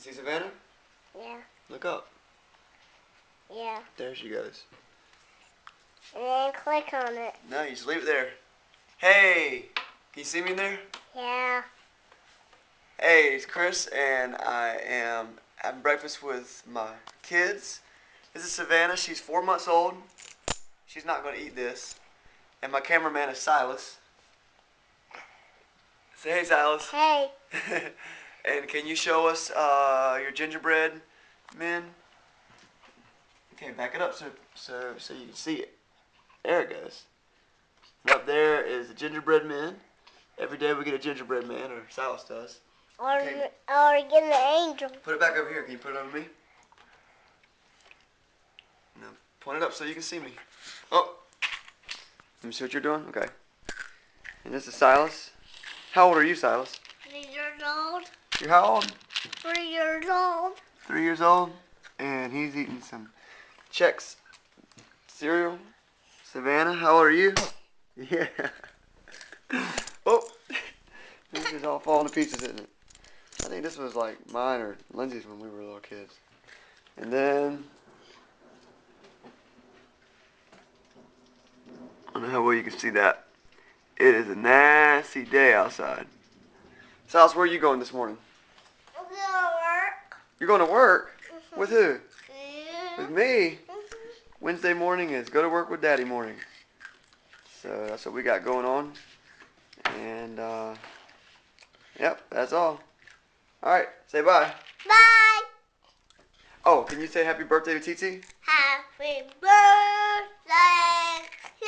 See Savannah? Yeah. Look up. Yeah. There she goes. And then click on it. No, you just leave it there. Hey! Can you see me in there? Yeah. Hey, it's Chris, and I am having breakfast with my kids. This is Savannah. She's 4 months old. She's not going to eat this. And my cameraman is Silas. Say hey, Silas. Hey. And can you show us your gingerbread men? Okay, back it up so you can see it. There it goes. And up there is the gingerbread men. Every day we get a gingerbread man, or Silas does. Or, Okay. or get an angel. Put it back over here. Can you put it over me? No. Point it up so you can see me. Oh. Let me see what you're doing. Okay. And this is Silas. How old are you, Silas? 3 years old. You're how old? 3 years old. 3 years old. And he's eating some Chex cereal. Savannah, how old are you? Yeah. Oh. This is all falling to pieces, isn't it? I think this was like mine or Lindsay's when we were little kids. And then, I don't know how well you can see that. It is a nasty day outside. Silas, where are you going this morning? I'm going to work. You're going to work? With who? You. With me? Wednesday morning is go to work with Daddy morning. So that's what we got going on. And, yep, that's all. Alright, say bye. Bye. Oh, can you say happy birthday to TT? Happy birthday to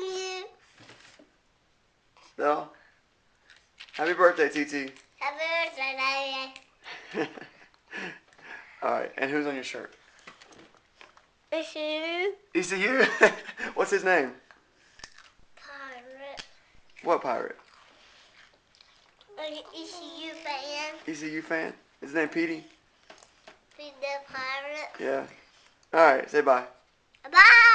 you. No? Happy birthday, TT. Happy birthday. Alright, and who's on your shirt? It's you. ECU? What's his name? Pirate. What pirate? ECU fan. ECU fan? His name Petey? Be the pirate. Yeah. Alright, say bye. Bye.